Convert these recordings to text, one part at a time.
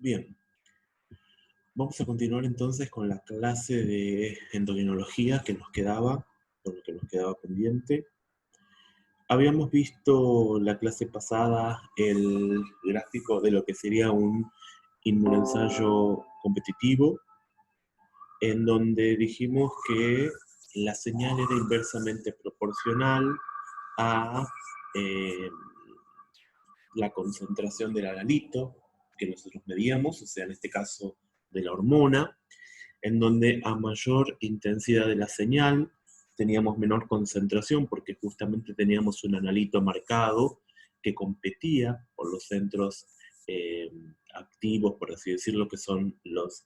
Bien, vamos a continuar entonces con la clase de endocrinología que nos quedaba, por lo que nos quedaba pendiente. Habíamos visto la clase pasada el gráfico de lo que sería un inmunoensayo competitivo, en donde dijimos que la señal era inversamente proporcional a eh, la concentración del analito que nosotros medíamos, o sea, en este caso de la hormona, en donde a mayor intensidad de la señal teníamos menor concentración porque justamente teníamos un analito marcado que competía por los centros eh, activos, por así decirlo, que son los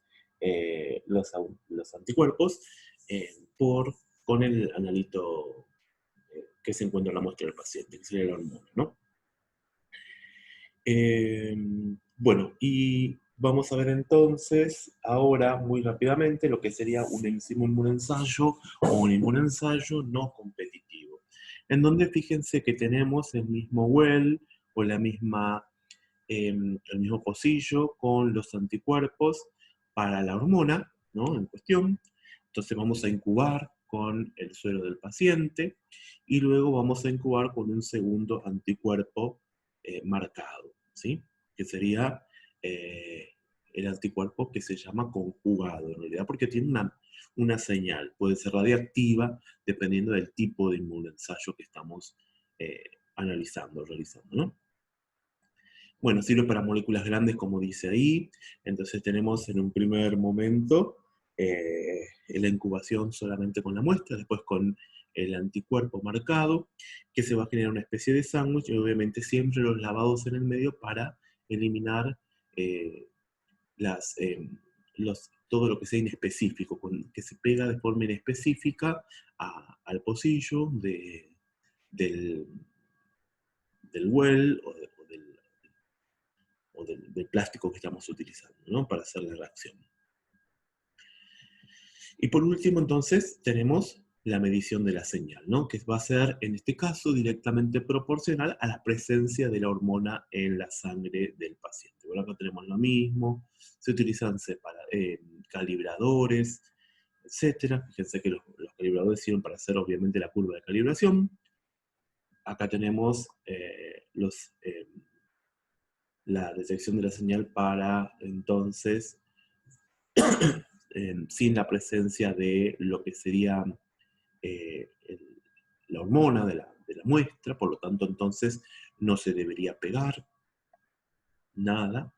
anticuerpos, con el analito que se encuentra en la muestra del paciente, que sería la hormona, ¿no? Eh, bueno, y vamos a ver entonces ahora muy rápidamente lo que sería un enzima inmunensayo o un inmunensayo no competitivo, en donde fíjense que tenemos el mismo well o el mismo pocillo con los anticuerpos para la hormona, ¿no? En cuestión. Entonces vamos a incubar con el suero del paciente y luego vamos a incubar con un segundo anticuerpo marcado, ¿sí? Que sería eh, el anticuerpo que se llama conjugado, en realidad, porque tiene una señal, puede ser radiactiva, dependiendo del tipo de inmunensayo que estamos analizando, realizando, ¿no? Bueno, sirve para moléculas grandes, como dice ahí. Entonces tenemos en un primer momento la incubación solamente con la muestra, después con el anticuerpo marcado, que se va a generar una especie de sándwich, y obviamente siempre los lavados en el medio para eliminar eh, las, todo lo que sea inespecífico, que se pega de forma inespecífica al pocillo del, del well del plástico que estamos utilizando, ¿no? Para hacer la reacción. Y por último, entonces, tenemos la medición de la señal, ¿no? Que va a ser, en este caso, directamente proporcional a la presencia de la hormona en la sangre del paciente. Bueno, acá tenemos lo mismo, se utilizan calibradores, etcétera. Fíjense que los calibradores sirven para hacer, obviamente, la curva de calibración. Acá tenemos la detección de la señal para, entonces, sin la presencia de lo que sería la hormona de la muestra, por lo tanto entonces no se debería pegar nada.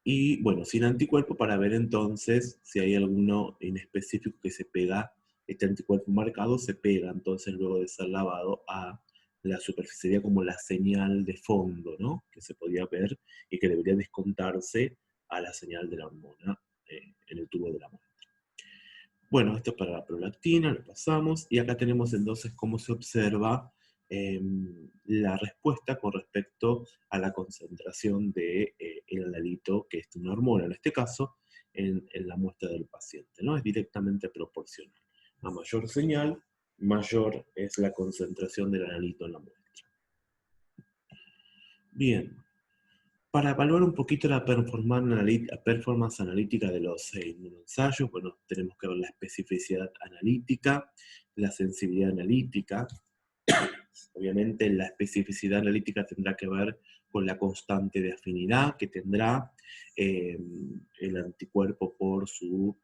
Y bueno, sin anticuerpo para ver entonces si hay alguno en específico que se pega, este anticuerpo marcado se pega entonces luego de ser lavado a la superficie, sería como la señal de fondo, ¿no? Que se podía ver y que debería descontarse a la señal de la hormona en el tubo de la muestra. Bueno, esto es para la prolactina, lo pasamos, y acá tenemos entonces cómo se observa la respuesta con respecto a la concentración del analito, que es una hormona, en este caso, en la muestra del paciente, ¿no? Es directamente proporcional. A mayor señal, mayor es la concentración del analito en la muestra. Bien, para evaluar un poquito la performance analítica de los inmunoensayos, bueno, tenemos que ver la especificidad analítica, la sensibilidad analítica. Obviamente la especificidad analítica tendrá que ver con la constante de afinidad que tendrá el anticuerpo por su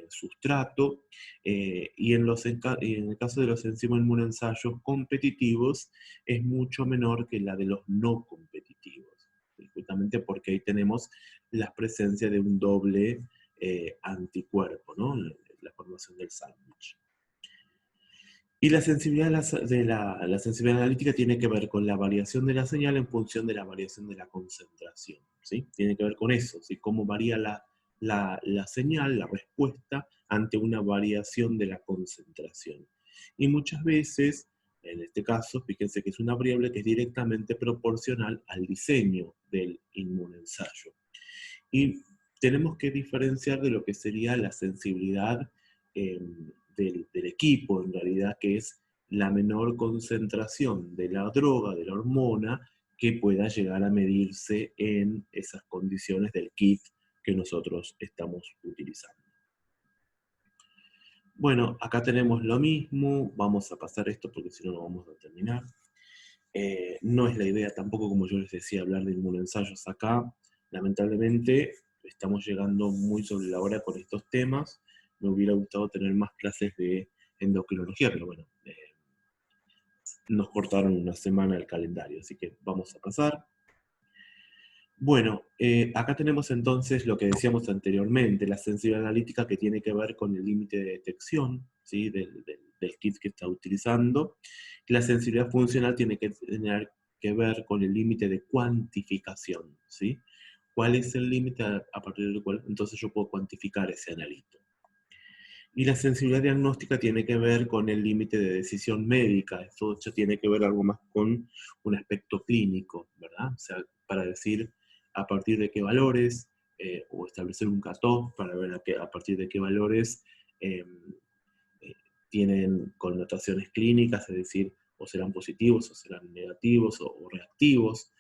sustrato, y en el caso de los enzimas inmunoensayos competitivos es mucho menor que la de los no competitivos, justamente porque ahí tenemos la presencia de un doble anticuerpo, ¿no? La formación del sándwich. Y la sensibilidad, la sensibilidad analítica tiene que ver con la variación de la señal en función de la variación de la concentración, ¿sí? Tiene que ver con eso, ¿sí? Cómo varía la señal, la respuesta, ante una variación de la concentración. Y muchas veces, en este caso, fíjense que es una variable que es directamente proporcional al diseño del inmunoensayo. Y tenemos que diferenciar de lo que sería la sensibilidad del equipo, en realidad, que es la menor concentración de la droga, de la hormona, que pueda llegar a medirse en esas condiciones del kit que nosotros estamos utilizando. Bueno, acá tenemos lo mismo, vamos a pasar esto porque si no, no vamos a terminar. No es la idea tampoco, como yo les decía, hablar de inmunoensayos acá. Lamentablemente, estamos llegando muy sobre la hora con estos temas. Me hubiera gustado tener más clases de endocrinología, pero bueno, nos cortaron una semana el calendario, así que vamos a pasar. Bueno, acá tenemos entonces lo que decíamos anteriormente, la sensibilidad analítica que tiene que ver con el límite de detección, ¿sí? del kit que está utilizando. Y la sensibilidad funcional tiene que tener que ver con el límite de cuantificación, ¿sí? ¿Cuál es el límite a partir del cual entonces yo puedo cuantificar ese analito? Y la sensibilidad diagnóstica tiene que ver con el límite de decisión médica. Esto ya tiene que ver algo más con un aspecto clínico, ¿verdad? O sea, para decir a partir de qué valores, o establecer un cutoff para ver a partir de qué valores eh, eh, tienen connotaciones clínicas, es decir, o serán positivos, o serán negativos, o reactivos.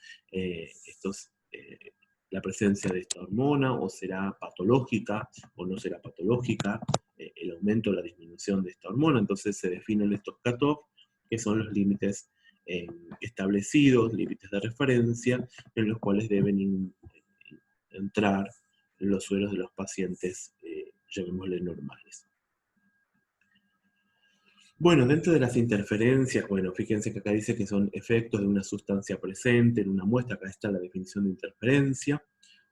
La presencia de esta hormona, o será patológica, o no será patológica, el aumento o la disminución de esta hormona. Entonces se definen estos cutoff, que son los límites establecidos, límites de referencia, en los cuales deben entrar los sueros de los pacientes, llamémosle normales. Bueno, dentro de las interferencias, bueno, fíjense que acá dice que son efectos de una sustancia presente en una muestra, acá está la definición de interferencia,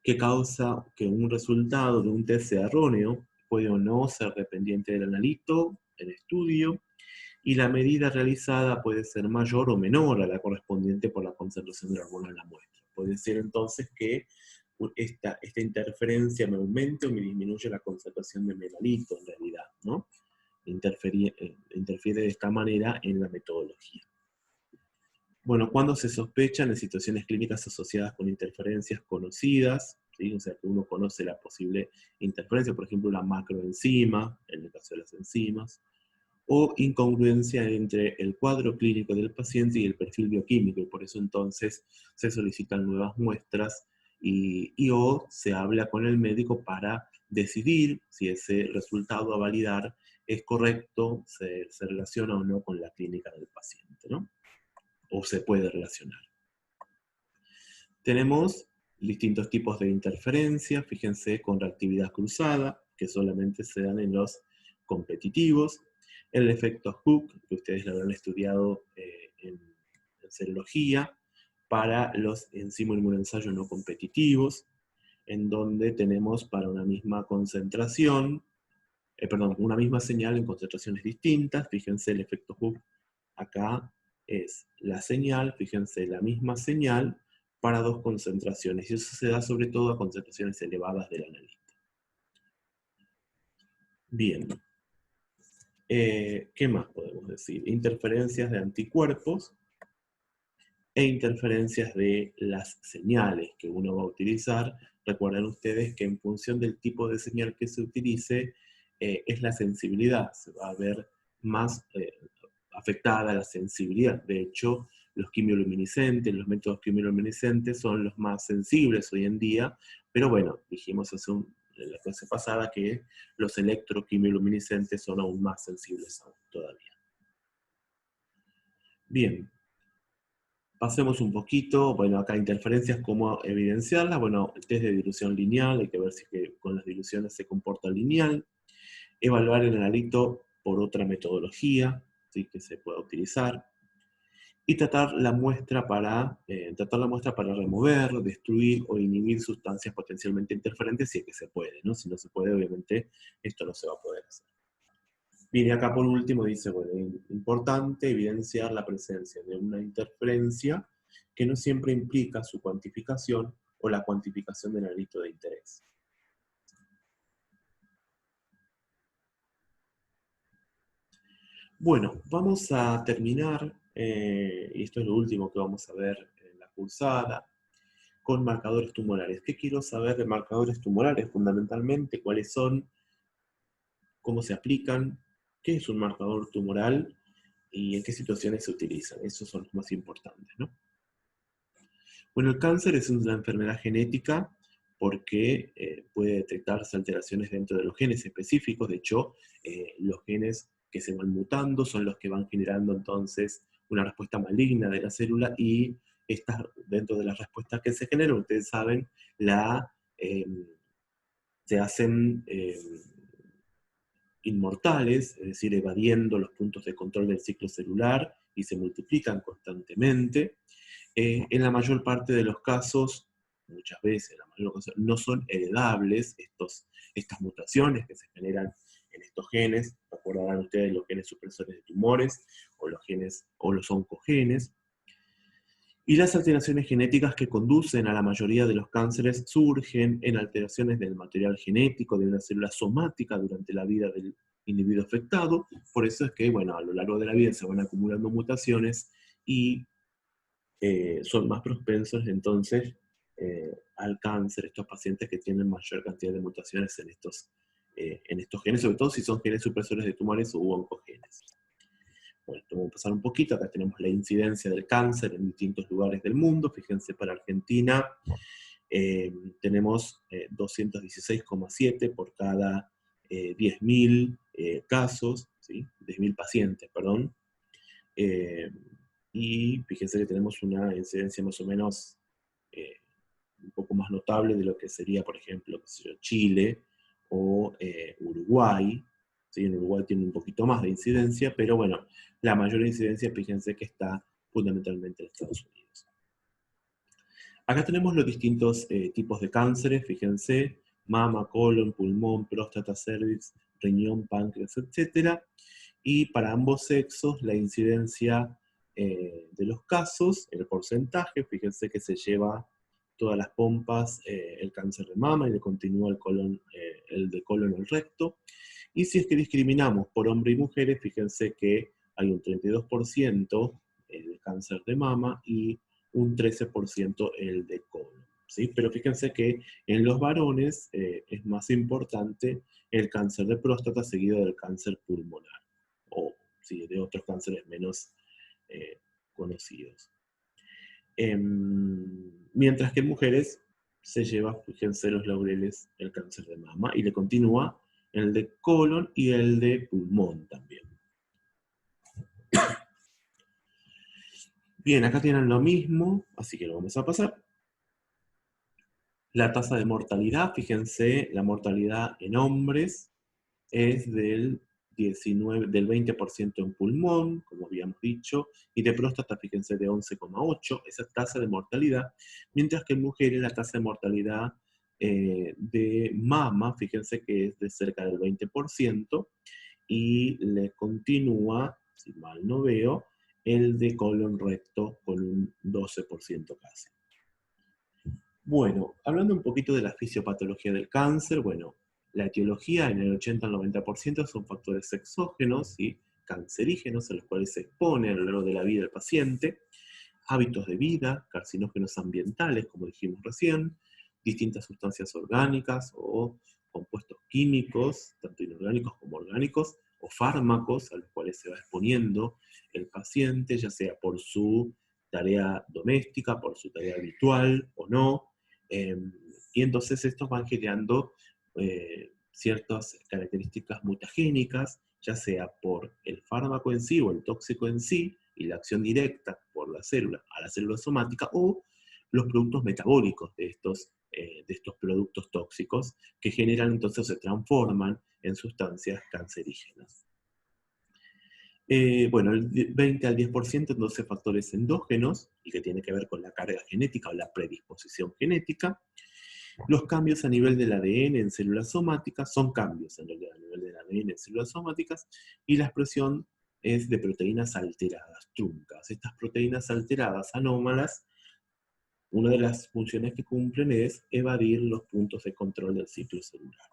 que causa que un resultado de un test sea erróneo, puede o no ser dependiente del analito, el estudio, y la medida realizada puede ser mayor o menor a la correspondiente por la concentración de la hormona en la muestra. Puede ser entonces que esta interferencia me aumente o me disminuye la concentración de melalito en realidad, ¿no? Interfiere de esta manera en la metodología. Bueno, cuando se sospechan en situaciones clínicas asociadas con interferencias conocidas, ¿sí? O sea, que uno conoce la posible interferencia, por ejemplo, la macroenzima, en el caso de las enzimas, o incongruencia entre el cuadro clínico del paciente y el perfil bioquímico, y por eso entonces se solicitan nuevas muestras o se habla con el médico para decidir si ese resultado a validar es correcto, se relaciona o no con la clínica del paciente, ¿no? O se puede relacionar. Tenemos distintos tipos de interferencia, fíjense, con reactividad cruzada, que solamente se dan en los competitivos, el efecto Hooke, que ustedes lo habrán estudiado en serología, para los enzimo-inmunoensayos no competitivos, en donde tenemos para una misma concentración, una misma señal en concentraciones distintas, fíjense el efecto Hooke acá es la señal, fíjense, la misma señal para dos concentraciones, y eso se da sobre todo a concentraciones elevadas del analista. Bien, ¿qué más podemos decir? Interferencias de anticuerpos e interferencias de las señales que uno va a utilizar. Recuerden ustedes que en función del tipo de señal que se utilice, es la sensibilidad, se va a ver más afectada la sensibilidad. De hecho, los quimioluminiscentes, los métodos quimioluminiscentes son los más sensibles hoy en día, pero bueno, dijimos en la clase pasada que los electroquimioluminiscentes son aún más sensibles todavía. Bien, pasemos un poquito, bueno, acá interferencias, cómo evidenciarlas. Bueno, el test de dilución lineal, hay que ver si con las diluciones se comporta lineal. Evaluar el analito por otra metodología, ¿sí? Que se pueda utilizar. Y tratar la muestra para remover, destruir o inhibir sustancias potencialmente interferentes si es que se puede, ¿no? Si no se puede, obviamente, esto no se va a poder hacer. Bien, y acá por último dice, bueno, importante evidenciar la presencia de una interferencia que no siempre implica su cuantificación o la cuantificación del analito de interés. Bueno, vamos a terminar, y esto es lo último que vamos a ver en la cursada, con marcadores tumorales. ¿Qué quiero saber de marcadores tumorales? Fundamentalmente, ¿cuáles son? ¿Cómo se aplican? ¿Qué es un marcador tumoral? ¿Y en qué situaciones se utilizan? Esos son los más importantes, ¿no? Bueno, el cáncer es una enfermedad genética porque puede detectarse alteraciones dentro de los genes específicos. De hecho, los genes que se van mutando son los que van generando entonces una respuesta maligna de la célula, y estas, dentro de las respuestas que se generan, ustedes saben, eh, se hacen inmortales, es decir, evadiendo los puntos de control del ciclo celular, y se multiplican constantemente. En la mayor parte de los casos, muchas veces, en la mayor casos, no son heredables estas mutaciones que se generan en estos genes. Recordarán ustedes los genes supresores de tumores, o los genes, o los oncogenes. Y las alteraciones genéticas que conducen a la mayoría de los cánceres surgen en alteraciones del material genético de una célula somática durante la vida del individuo afectado. Por eso es que, bueno, a lo largo de la vida se van acumulando mutaciones, y son más propensos entonces al cáncer estos pacientes que tienen mayor cantidad de mutaciones en estos genes, sobre todo si son genes supresores de tumores u oncogenes. Bueno, vamos a pasar un poquito. Acá tenemos la incidencia del cáncer en distintos lugares del mundo. Fíjense, para Argentina tenemos 216,7 por cada 10.000 casos, ¿sí? 10.000 pacientes, perdón. Y fíjense que tenemos una incidencia más o menos un poco más notable de lo que sería, por ejemplo, Chile o Uruguay. ¿Sí? En Uruguay tiene un poquito más de incidencia, pero bueno, la mayor incidencia, fíjense que está fundamentalmente en Estados Unidos. Acá tenemos los distintos tipos de cánceres, fíjense: mama, colon, pulmón, próstata, cervix, riñón, páncreas, etc. Y para ambos sexos, la incidencia de los casos, el porcentaje, fíjense que se lleva todas las pompas el cáncer de mama, y le continúa el de colon al recto. Y si es que discriminamos por hombres y mujeres, fíjense que hay un 32% de cáncer de mama y un 13% el de colon. ¿Sí? Pero fíjense que en los varones es más importante el cáncer de próstata, seguido del cáncer pulmonar, o sí, de otros cánceres menos conocidos. Mientras que en mujeres se lleva, fíjense, los laureles el cáncer de mama, y le continúa el de colon y el de pulmón también. Bien, acá tienen lo mismo, así que lo vamos a pasar. La tasa de mortalidad, fíjense, la mortalidad en hombres es del 20% en pulmón, como habíamos dicho, y de próstata, fíjense, de 11,8, esa tasa de mortalidad, mientras que en mujeres la tasa de mortalidad de mama, fíjense que es de cerca del 20%, y le continúa, si mal no veo, el de colon recto con un 12% casi. Bueno, hablando un poquito de la fisiopatología del cáncer, bueno, la etiología en el 80 al 90% son factores exógenos y cancerígenos a los cuales se expone a lo largo de la vida el paciente, hábitos de vida, carcinógenos ambientales, como dijimos recién, distintas sustancias orgánicas o compuestos químicos, tanto inorgánicos como orgánicos, o fármacos a los cuales se va exponiendo el paciente, ya sea por su tarea doméstica, por su tarea habitual o no. Y entonces estos van generando ciertas características mutagénicas, ya sea por el fármaco en sí o el tóxico en sí, y la acción directa por la célula a la célula somática, o los productos metabólicos de estos productos tóxicos, que generan entonces, o se transforman en sustancias cancerígenas. Bueno, el 20 al 10% entonces factores endógenos, y que tiene que ver con la carga genética o la predisposición genética. Los cambios a nivel del ADN en células somáticas son cambios en realidad a nivel del ADN en células somáticas, y la expresión es de proteínas alteradas, truncas. Estas proteínas alteradas anómalas, una de las funciones que cumplen es evadir los puntos de control del ciclo celular.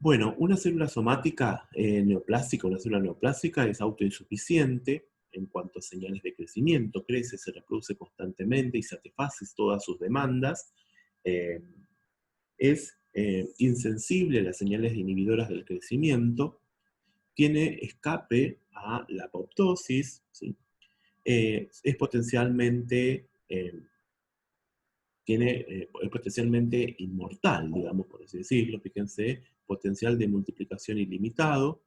Bueno, una célula somática neoplástica, una célula neoplástica es autoinsuficiente en cuanto a señales de crecimiento, crece, se reproduce constantemente y satisface todas sus demandas. Es insensible a las señales inhibidoras del crecimiento, tiene escape a la apoptosis, ¿sí? es potencialmente, es potencialmente inmortal, digamos, por así decirlo. Fíjense, potencial de multiplicación ilimitado,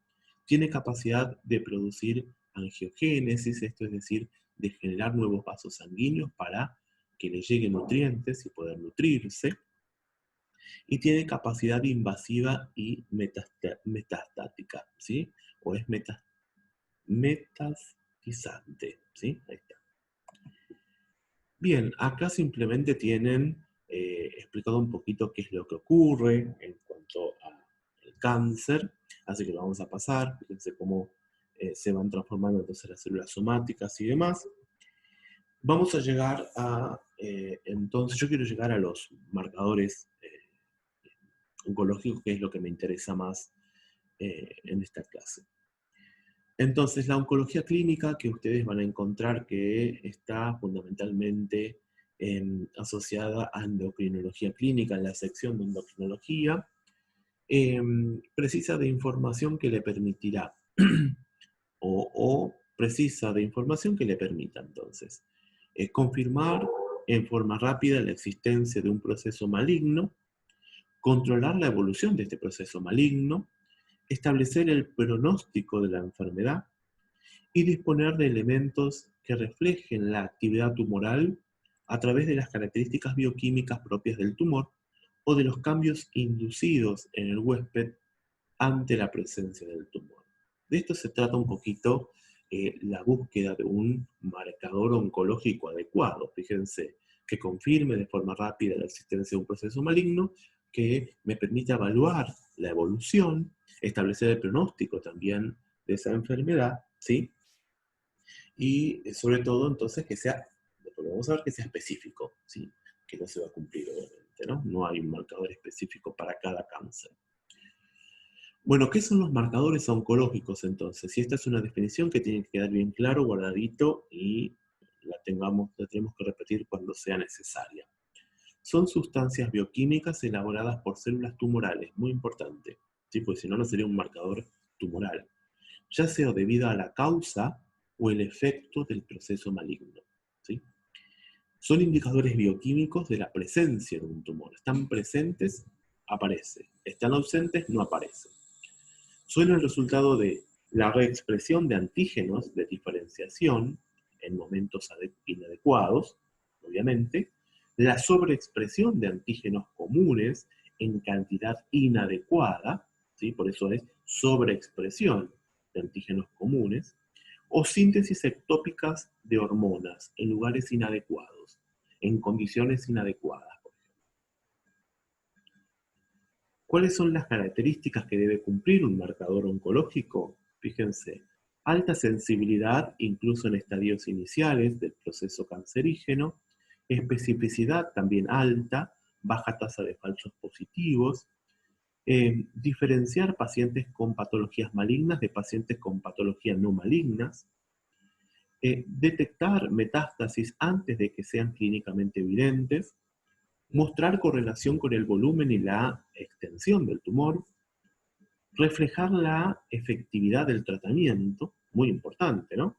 tiene capacidad de producir angiogénesis, esto es decir, de generar nuevos vasos sanguíneos para que le lleguen nutrientes y poder nutrirse, y tiene capacidad invasiva y metastática, ¿sí? O es metastizante, ¿sí? Ahí está. Bien, acá simplemente tienen explicado un poquito qué es lo que ocurre en cuanto al cáncer, así que lo vamos a pasar. Fíjense cómo se van transformando entonces las células somáticas y demás. Vamos a llegar a, entonces yo quiero llegar a los marcadores oncológicos, que es lo que me interesa más en esta clase. Entonces, la oncología clínica que ustedes van a encontrar que está fundamentalmente asociada a endocrinología clínica, en la sección de endocrinología, precisa de información que le permitirá, o precisa de información que le permita, entonces, confirmar en forma rápida la existencia de un proceso maligno, controlar la evolución de este proceso maligno, establecer el pronóstico de la enfermedad, y disponer de elementos que reflejen la actividad tumoral a través de las características bioquímicas propias del tumor o de los cambios inducidos en el huésped ante la presencia del tumor. De esto se trata un poquito la búsqueda de un marcador oncológico adecuado. Fíjense, que confirme de forma rápida la existencia de un proceso maligno, que me permita evaluar la evolución, establecer el pronóstico también de esa enfermedad, ¿sí? Y sobre todo, entonces, que sea, vamos a ver, que sea específico, ¿sí? Que no se va a cumplir, obviamente, ¿no? No hay un marcador específico para cada cáncer. Bueno, ¿qué son los marcadores oncológicos, entonces? Y esta es una definición que tiene que quedar bien claro, guardadito, y la tenemos que repetir cuando sea necesaria. Son sustancias bioquímicas elaboradas por células tumorales, muy importante, ¿sí? Porque si no, no sería un marcador tumoral, ya sea debido a la causa o el efecto del proceso maligno, ¿sí? Son indicadores bioquímicos de la presencia de un tumor. Están presentes, aparece. Están ausentes, no aparece. Son el resultado de la reexpresión de antígenos de diferenciación en momentos inadecuados, obviamente, la sobreexpresión de antígenos comunes en cantidad inadecuada, ¿sí? Por eso es sobreexpresión de antígenos comunes, o síntesis ectópicas de hormonas en lugares inadecuados, en condiciones inadecuadas. ¿Cuáles son las características que debe cumplir un marcador oncológico? Fíjense, alta sensibilidad incluso en estadios iniciales del proceso cancerígeno, especificidad también alta, baja tasa de falsos positivos, diferenciar pacientes con patologías malignas de pacientes con patologías no malignas, detectar metástasis antes de que sean clínicamente evidentes, mostrar correlación con el volumen y la extensión del tumor, reflejar la efectividad del tratamiento, muy importante, ¿no?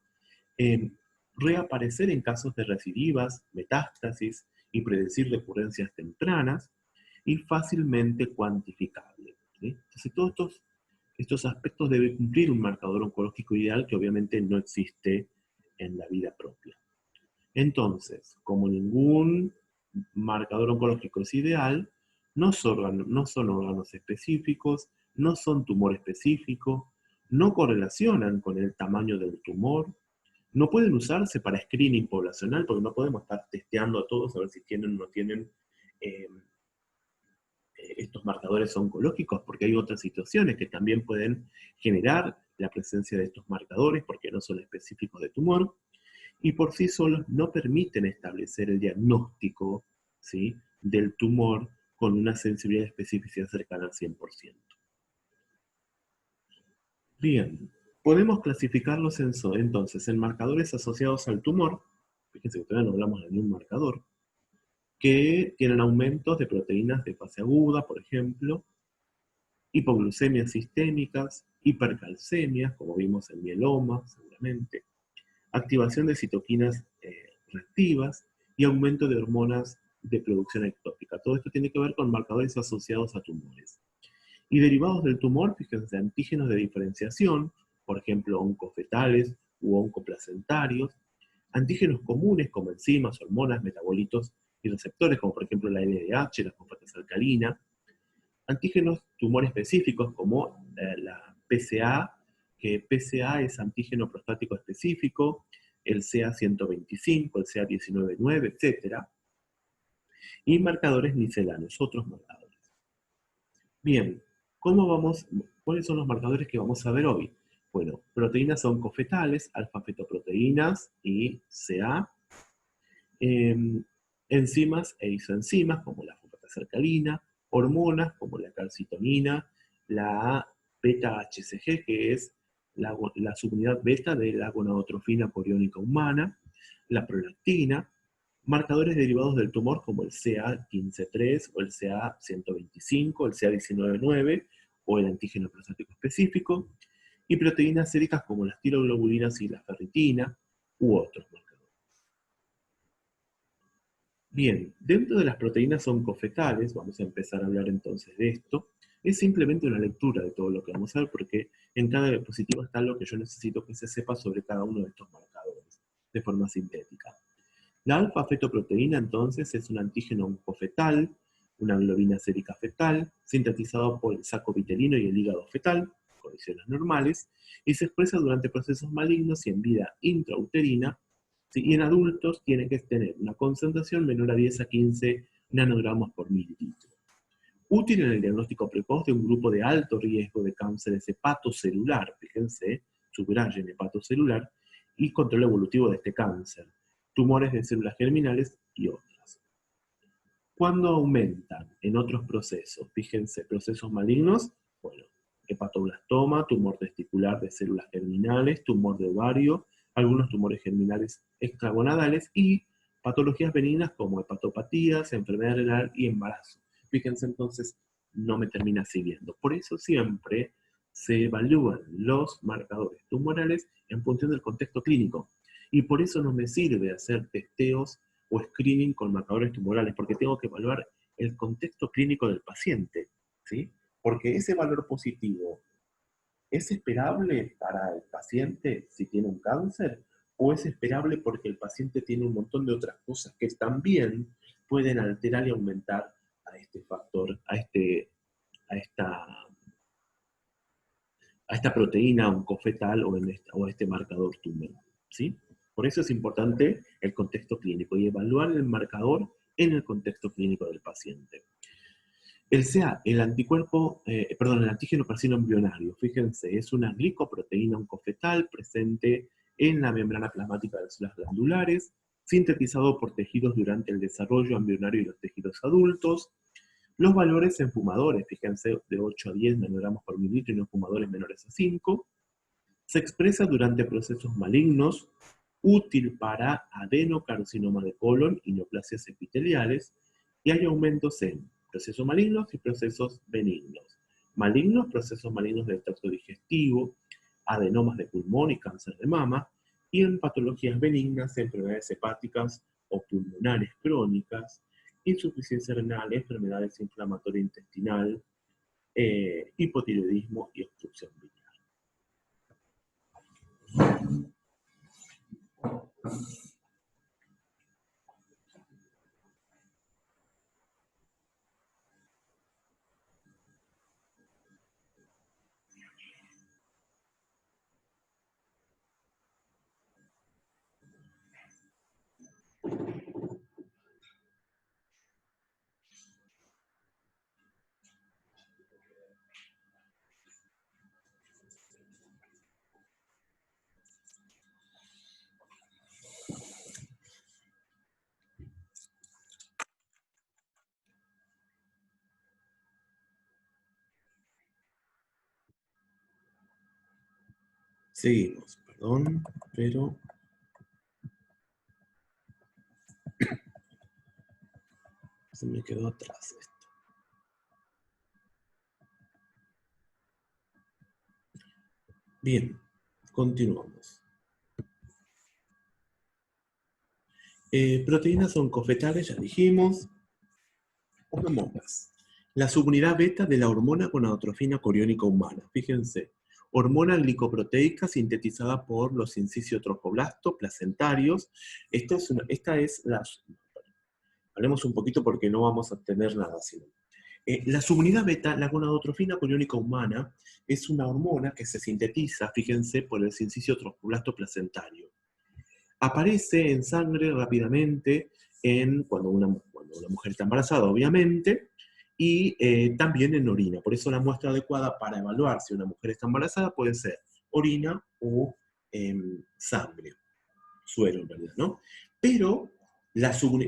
Reaparecer en casos de recidivas, metástasis y predecir recurrencias tempranas, y fácilmente cuantificable, ¿sí? Entonces todos estos aspectos debe cumplir un marcador oncológico ideal que obviamente no existe en la vida propia. Entonces, como ningún marcador oncológico es ideal, no son órganos específicos, no son tumor específico, no correlacionan con el tamaño del tumor, no pueden usarse para screening poblacional, porque no podemos estar testeando a todos a ver si tienen o no tienen estos marcadores oncológicos, porque hay otras situaciones que también pueden generar la presencia de estos marcadores, porque no son específicos de tumor, y por sí solos no permiten establecer el diagnóstico, ¿sí?, del tumor con una sensibilidad y especificidad cercana al 100%. Bien, podemos clasificarlos entonces en marcadores asociados al tumor, fíjense que todavía no hablamos de ningún marcador, que tienen aumentos de proteínas de fase aguda, por ejemplo, hipoglucemias sistémicas, hipercalcemias, como vimos en mieloma, seguramente, activación de citoquinas reactivas y aumento de hormonas de producción ectópica. Todo esto tiene que ver con marcadores asociados a tumores. Y derivados del tumor, fíjense, antígenos de diferenciación, por ejemplo, oncofetales u oncoplacentarios, antígenos comunes como enzimas, hormonas, metabolitos y receptores, como por ejemplo la LDH, la fosfatasa alcalina, antígenos tumor específicos como la PSA, que PSA es antígeno prostático específico, el CA125, el CA199, etc. Y marcadores misceláneos, otros marcadores. Bien, ¿cuáles son los marcadores que vamos a ver hoy? Bueno, proteínas oncofetales, alfa-fetoproteínas y CA, enzimas e isoenzimas como la fosfatasa alcalina, hormonas como la calcitonina, la beta-HCG, que es la subunidad beta de la gonadotrofina coriónica humana, la prolactina, marcadores derivados del tumor como el CA15-3 o el CA125, el CA19-9 o el antígeno prostático específico, y proteínas séricas como las tiroglobulinas y la ferritina u otros marcadores. Bien, dentro de las proteínas oncofetales, vamos a empezar a hablar entonces de esto, es simplemente una lectura de todo lo que vamos a ver, porque en cada diapositiva está lo que yo necesito que se sepa sobre cada uno de estos marcadores, de forma sintética. La alfa-fetoproteína entonces es un antígeno oncofetal, una globina sérica fetal, sintetizado por el saco vitelino y el hígado fetal, condiciones normales, y se expresa durante procesos malignos y en vida intrauterina, ¿sí? Y en adultos tiene que tener una concentración menor a 10 a 15 nanogramos por mililitro. Útil en el diagnóstico precoz de un grupo de alto riesgo de cánceres hepatocelular, fíjense, subrayen hepatocelular, y control evolutivo de este cáncer, tumores de células germinales y otras. ¿Cuándo aumentan en otros procesos? Fíjense, procesos malignos, bueno, hepatoblastoma, tumor testicular de células germinales, tumor de ovario, algunos tumores germinales extragonadales y patologías benignas como hepatopatías, enfermedad renal y embarazo. Fíjense entonces, no me termina sirviendo. Por eso siempre se evalúan los marcadores tumorales en función del contexto clínico. Y por eso no me sirve hacer testeos o screening con marcadores tumorales, porque tengo que evaluar el contexto clínico del paciente, ¿sí? Porque ese valor positivo, ¿es esperable para el paciente si tiene un cáncer? ¿O es esperable porque el paciente tiene un montón de otras cosas que también pueden alterar y aumentar a este factor, a esta, a esta proteína oncofetal o a este marcador tumoral, ¿sí? Por eso es importante el contexto clínico y evaluar el marcador en el contexto clínico del paciente. El CA, el antígeno carcino embrionario, fíjense, es una glicoproteína oncofetal presente en la membrana plasmática de las células glandulares, sintetizado por tejidos durante el desarrollo embrionario y los tejidos adultos. Los valores en fumadores, fíjense, de 8 a 10 nanogramos por mililitro y en fumadores menores a 5. Se expresa durante procesos malignos, útil para adenocarcinoma de colon y neoplasias epiteliales, y hay aumentos en procesos malignos y procesos benignos. Malignos, procesos malignos del tracto digestivo, adenomas de pulmón y cáncer de mama, y en patologías benignas, enfermedades hepáticas o pulmonares crónicas, insuficiencia renal, enfermedades inflamatorias intestinal, hipotiroidismo y obstrucción biliar. Seguimos, perdón, pero se me quedó atrás esto. Bien, continuamos. Proteínas oncofetales, ya dijimos. Hormonas. La subunidad beta de la hormona gonadotrofina coriónica humana. Fíjense, hormona glicoproteica sintetizada por los incisiotrofoblastos placentarios. Esta es la... Hablemos un poquito porque no vamos a tener nada sino. La subunidad beta, la gonadotrofina coriónica humana, es una hormona que se sintetiza, fíjense, por el incisiotrofoblasto placentario. Aparece en sangre rápidamente cuando una mujer está embarazada, obviamente, y también en orina. Por eso la muestra adecuada para evaluar si una mujer está embarazada puede ser orina o sangre, suero en realidad, ¿no? Pero,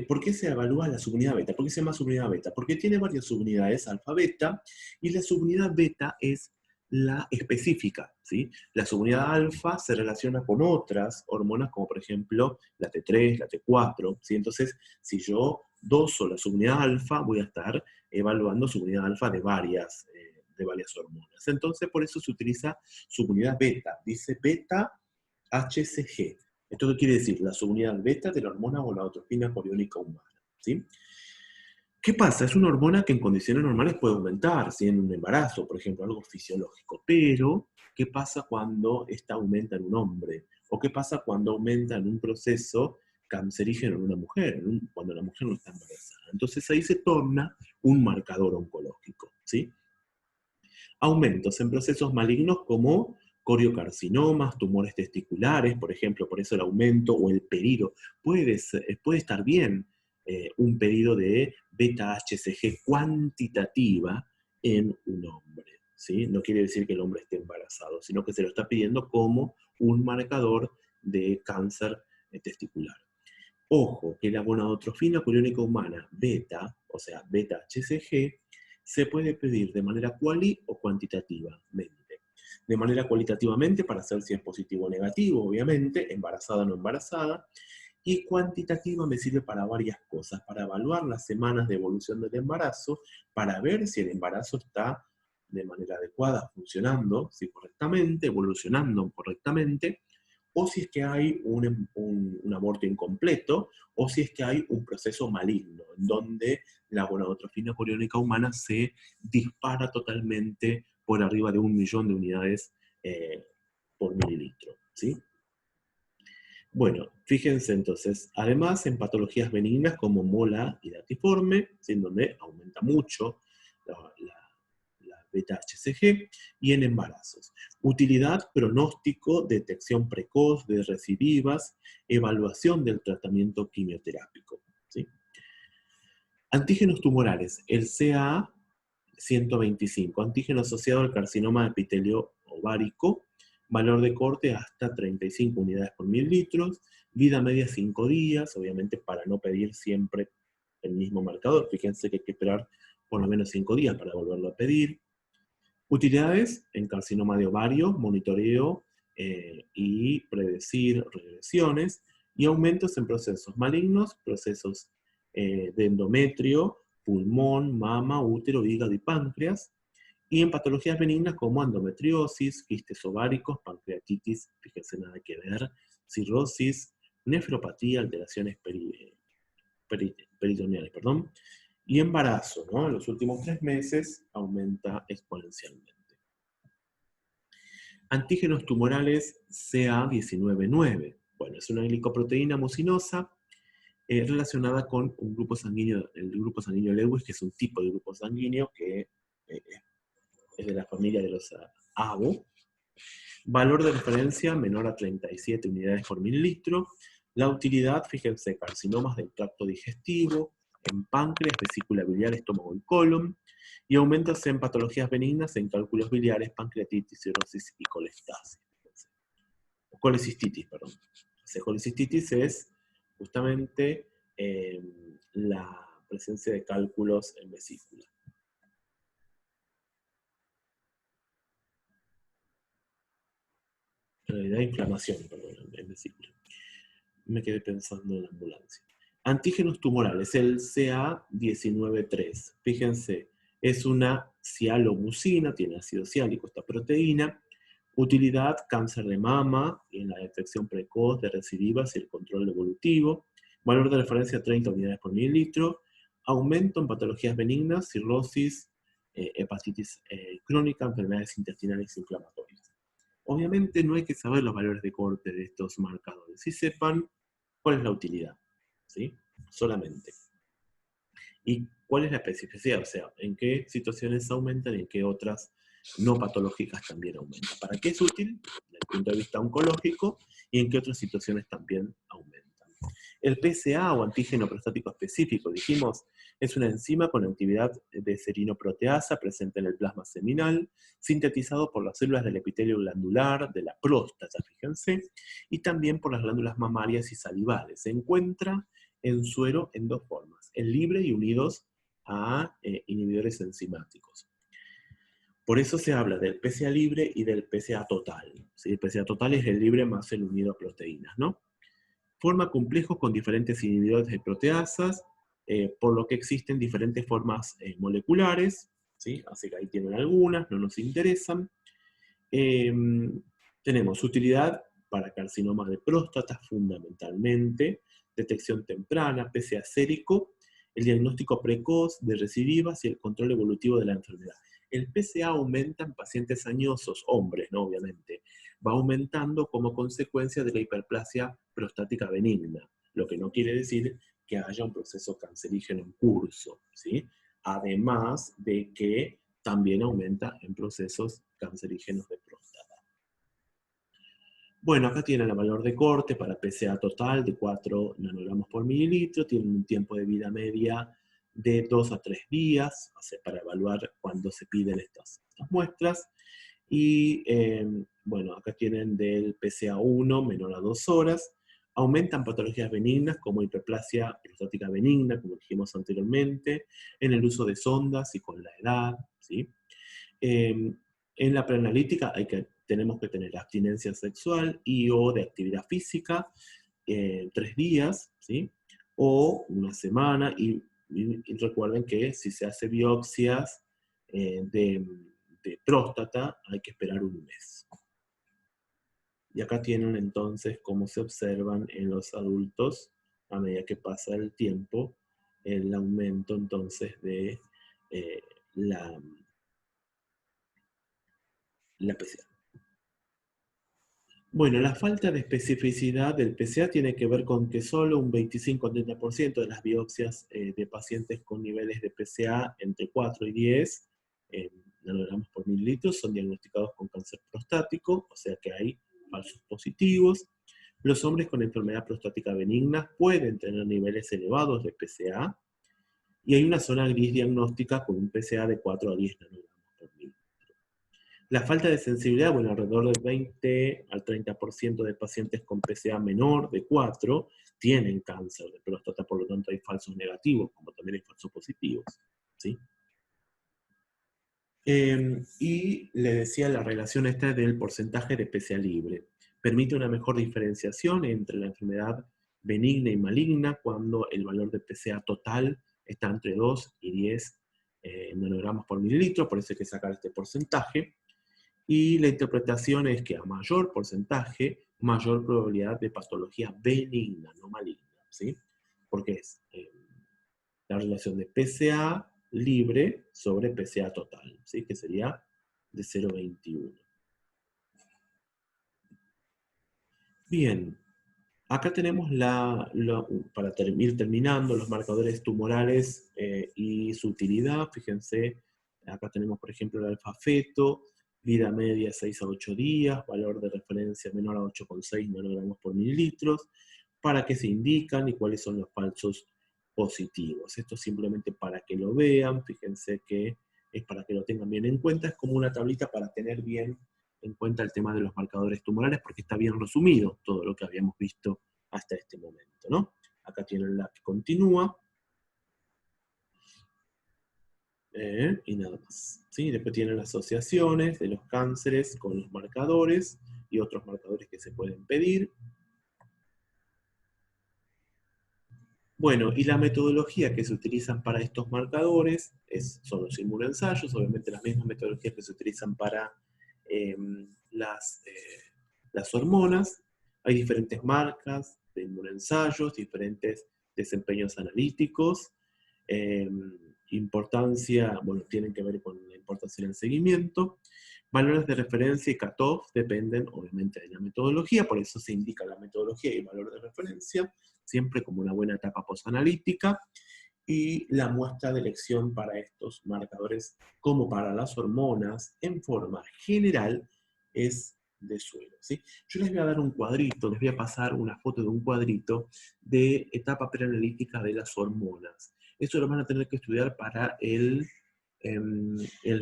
¿por qué se evalúa la subunidad beta? ¿Por qué se llama subunidad beta? Porque tiene varias subunidades, alfa-beta, y la subunidad beta es la específica, ¿sí? La subunidad alfa se relaciona con otras hormonas, como por ejemplo la T3, la T4, ¿sí? Entonces, si yo doso la subunidad alfa, voy a estar evaluando subunidad alfa de varias hormonas. Entonces, por eso se utiliza subunidad beta. Dice beta HCG. ¿Esto qué quiere decir? La subunidad beta de la hormona gonadotrofina coriónica humana, ¿sí? ¿Qué pasa? Es una hormona que en condiciones normales puede aumentar, ¿sí? En un embarazo, por ejemplo, algo fisiológico. Pero, ¿qué pasa cuando esta aumenta en un hombre? ¿O qué pasa cuando aumenta en un proceso cancerígeno en una mujer, cuando la mujer no está embarazada? Entonces ahí se torna un marcador oncológico, ¿sí? Aumentos en procesos malignos como coriocarcinomas, tumores testiculares, por ejemplo, por eso el aumento o el pedido. Puede estar bien un pedido de beta-HCG cuantitativa en un hombre, ¿sí? No quiere decir que el hombre esté embarazado, sino que se lo está pidiendo como un marcador de cáncer testicular. Ojo, que la gonadotrofina coriónica humana beta, o sea, beta-HCG, se puede pedir de manera quali o cuantitativamente. De manera cualitativamente para saber si es positivo o negativo, obviamente, embarazada o no embarazada, y cuantitativa me sirve para varias cosas, para evaluar las semanas de evolución del embarazo, para ver si el embarazo está de manera adecuada, funcionando, si correctamente, evolucionando correctamente, o si es que hay un aborto incompleto, o si es que hay un proceso maligno, en donde la gonadotrofina coriónica humana se dispara totalmente por arriba de 1.000.000 de unidades por mililitro, ¿sí? Bueno, fíjense entonces, además en patologías benignas como mola y datiforme, en donde aumenta mucho la beta-HCG, y en embarazos. Utilidad, pronóstico, detección precoz de recidivas, evaluación del tratamiento quimioterápico, ¿sí? Antígenos tumorales, el CA125, antígeno asociado al carcinoma de epitelio ovárico, valor de corte hasta 35 unidades por mililitros, vida media 5 días, obviamente para no pedir siempre el mismo marcador, fíjense que hay que esperar por lo menos 5 días para volverlo a pedir. Utilidades en carcinoma de ovario, monitoreo y predecir regresiones, y aumentos en procesos malignos, procesos de endometrio, pulmón, mama, útero, hígado y páncreas, y en patologías benignas como endometriosis, quistes ováricos, pancreatitis, fíjense nada que ver, cirrosis, nefropatía, alteraciones peritoneales, perdón, y embarazo, ¿no? En los últimos 3 meses aumenta exponencialmente. Antígenos tumorales CA199. Bueno, es una glicoproteína mucinosa relacionada con un grupo sanguíneo, el grupo sanguíneo Lewis, que es un tipo de grupo sanguíneo que es de la familia de los ABO. Valor de referencia menor a 37 unidades por mililitro. La utilidad, fíjense, carcinomas del tracto digestivo, en páncreas, vesícula biliar, estómago y colon, y aumentos en patologías benignas en cálculos biliares, pancreatitis, cirrosis y colestasis. Colecistitis, perdón. O colecistitis es justamente la presencia de cálculos en vesícula. En realidad, inflamación, perdón, en vesícula. Me quedé pensando en la ambulancia. Antígenos tumorales, el CA193. Fíjense, es una cialomucina, tiene ácido ciálico esta proteína. Utilidad, cáncer de mama, en la detección precoz de recidivas y el control evolutivo. Valor de referencia 30 unidades por mililitro. Aumento en patologías benignas, cirrosis, hepatitis crónica, enfermedades intestinales inflamatorias. Obviamente no hay que saber los valores de corte de estos marcadores, si sepan cuál es la utilidad, ¿sí? Solamente. ¿Y cuál es la especificidad? O sea, en qué situaciones aumentan y en qué otras no patológicas también aumentan. ¿Para qué es útil? Desde el punto de vista oncológico, y en qué otras situaciones también aumentan. El PSA o antígeno prostático específico, dijimos, es una enzima con actividad de serinoproteasa presente en el plasma seminal, sintetizado por las células del epitelio glandular, de la próstata, fíjense, y también por las glándulas mamarias y salivales. Se encuentra en suero en dos formas, el libre y unidos a inhibidores enzimáticos. Por eso se habla del PSA libre y del PSA total. ¿Sí? El PSA total es el libre más el unido a proteínas, ¿no? Forma complejos con diferentes inhibidores de proteasas, por lo que existen diferentes formas moleculares, ¿sí? Así que ahí tienen algunas, no nos interesan. Tenemos utilidad para carcinomas de próstata fundamentalmente, detección temprana, PSA sérico, el diagnóstico precoz de recidivas y el control evolutivo de la enfermedad. El PSA aumenta en pacientes añosos, hombres, ¿no? Obviamente. Va aumentando como consecuencia de la hiperplasia prostática benigna, lo que no quiere decir que haya un proceso cancerígeno en curso, ¿sí? Además de que también aumenta en procesos cancerígenos de próstata. Bueno, acá tienen el valor de corte para PSA total de 4 nanogramos por mililitro, tienen un tiempo de vida media de 2 a 3 días, o sea, para evaluar cuándo se piden estas muestras. Y bueno, acá tienen del PSA1 menor a 2 horas, aumentan patologías benignas como hiperplasia prostática benigna, como dijimos anteriormente, en el uso de sondas y con la edad, ¿sí? En la preanalítica tenemos que tener abstinencia sexual y o de actividad física 3 días, ¿sí? O una semana, y recuerden que si se hace biopsias de próstata hay que esperar un mes. Y acá tienen entonces cómo se observan en los adultos a medida que pasa el tiempo el aumento entonces de la PSA. Bueno, la falta de especificidad del PSA tiene que ver con que solo un 25-30% de las biopsias de pacientes con niveles de PSA entre 4 y 10 nanogramos por mililitro son diagnosticados con cáncer prostático, o sea que hay falsos positivos. Los hombres con enfermedad prostática benigna pueden tener niveles elevados de PSA, y hay una zona gris diagnóstica con un PSA de 4 a 10 nanogramos por mililitro. La falta de sensibilidad, bueno, alrededor del 20 al 30% de pacientes con PSA menor de 4 tienen cáncer de próstata, por lo tanto hay falsos negativos, como también hay falsos positivos, ¿sí? Y le decía la relación esta del porcentaje de PSA libre. Permite una mejor diferenciación entre la enfermedad benigna y maligna cuando el valor de PSA total está entre 2 y 10 nanogramos por mililitro, por eso hay que sacar este porcentaje. Y la interpretación es que a mayor porcentaje, mayor probabilidad de patología benigna, no maligna, ¿sí? Porque es la relación de PSA libre sobre PSA total, ¿sí? Que sería de 0,21. Bien, acá tenemos para ir terminando, los marcadores tumorales y su utilidad. Fíjense, acá tenemos por ejemplo el alfa-feto, vida media 6 a 8 días, valor de referencia menor a 8,6 nanogramos por mililitros, para qué se indican y cuáles son los falsos positivos. Esto simplemente para que lo vean, fíjense que es para que lo tengan bien en cuenta, es como una tablita para tener bien en cuenta el tema de los marcadores tumorales, porque está bien resumido todo lo que habíamos visto hasta este momento, ¿no? Acá tienen la que continúa, y nada más, ¿sí? Después tienen las asociaciones de los cánceres con los marcadores, y otros marcadores que se pueden pedir. Bueno, y la metodología que se utilizan para estos marcadores son los inmunoensayos, obviamente las mismas metodologías que se utilizan para eh, las, eh, las hormonas. Hay diferentes marcas de inmunoensayos, diferentes desempeños analíticos, importancia, bueno, tienen que ver con la importancia del seguimiento. Valores de referencia y cutoff dependen, obviamente, de la metodología, por eso se indica la metodología y el valor de referencia, siempre como una buena etapa posanalítica, y la muestra de elección para estos marcadores, como para las hormonas, en forma general, es de suelo, ¿sí? Yo les voy a dar un cuadrito, les voy a pasar una foto de un cuadrito de etapa preanalítica de las hormonas. Eso lo van a tener que estudiar para el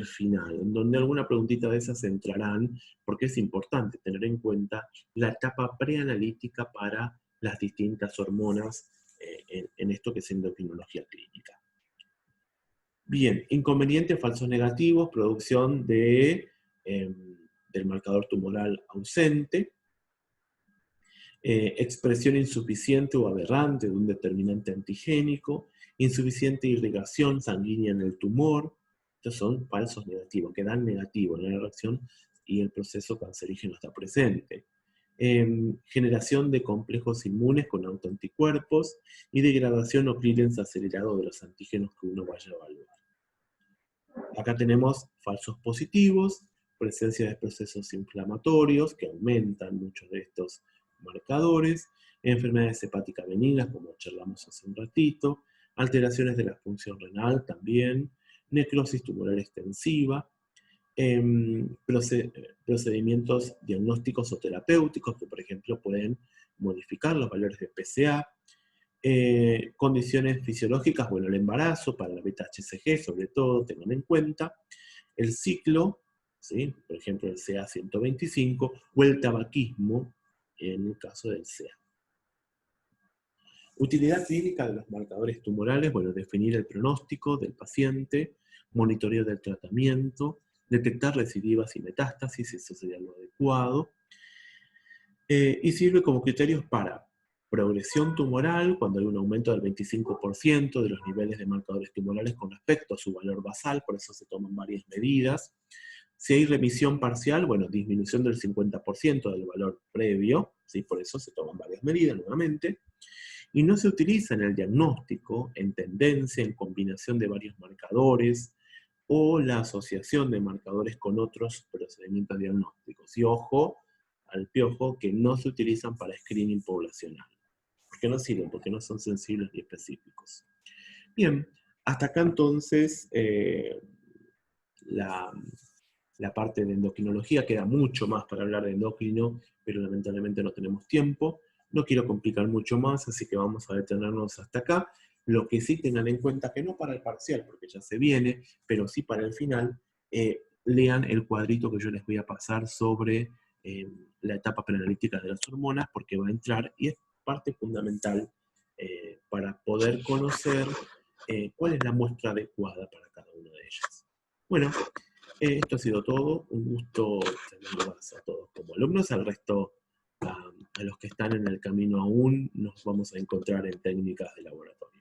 final, en donde alguna preguntita de esas entrarán, porque es importante tener en cuenta la etapa preanalítica para las distintas hormonas en esto que es endocrinología clínica. Bien, inconvenientes, falsos negativos, producción del marcador tumoral ausente, expresión insuficiente o aberrante de un determinante antigénico, insuficiente irrigación sanguínea en el tumor. Estos son falsos negativos, que dan negativo en la reacción y el proceso cancerígeno está presente. Generación de complejos inmunes con autoanticuerpos y degradación o clearance acelerado de los antígenos que uno vaya a evaluar. Acá tenemos falsos positivos, presencia de procesos inflamatorios que aumentan muchos de estos marcadores, enfermedades hepáticas benignas, como charlamos hace un ratito, alteraciones de la función renal también, necrosis tumoral extensiva, procedimientos diagnósticos o terapéuticos que, por ejemplo, pueden modificar los valores de PSA, condiciones fisiológicas, bueno, el embarazo para la beta-HCG, sobre todo, tengan en cuenta, el ciclo, ¿sí? Por ejemplo, el CA125, o el tabaquismo, en el caso del CA. Utilidad clínica de los marcadores tumorales, bueno, definir el pronóstico del paciente, monitoreo del tratamiento, detectar recidivas y metástasis, eso sería lo adecuado, y sirve como criterios para progresión tumoral, cuando hay un aumento del 25% de los niveles de marcadores tumorales con respecto a su valor basal, por eso se toman varias medidas. Si hay remisión parcial, bueno, disminución del 50% del valor previo, ¿sí? Por eso se toman varias medidas nuevamente. Y no se utiliza en el diagnóstico, en tendencia, en combinación de varios marcadores, o la asociación de marcadores con otros procedimientos diagnósticos. Y ojo al piojo, que no se utilizan para screening poblacional. Porque no sirven, porque no son sensibles ni específicos. Bien, hasta acá entonces la parte de endocrinología. Queda mucho más para hablar de endocrino, pero lamentablemente no tenemos tiempo. No quiero complicar mucho más, así que vamos a detenernos hasta acá. Lo que sí tengan en cuenta, que no para el parcial, porque ya se viene, pero sí para el final, lean el cuadrito que yo les voy a pasar sobre la etapa preanalítica de las hormonas, porque va a entrar y es parte fundamental para poder conocer cuál es la muestra adecuada para cada una de ellas. Bueno, esto ha sido todo. Un gusto saludarlos a todos como alumnos. Al resto, a los que están en el camino aún, nos vamos a encontrar en técnicas de laboratorio.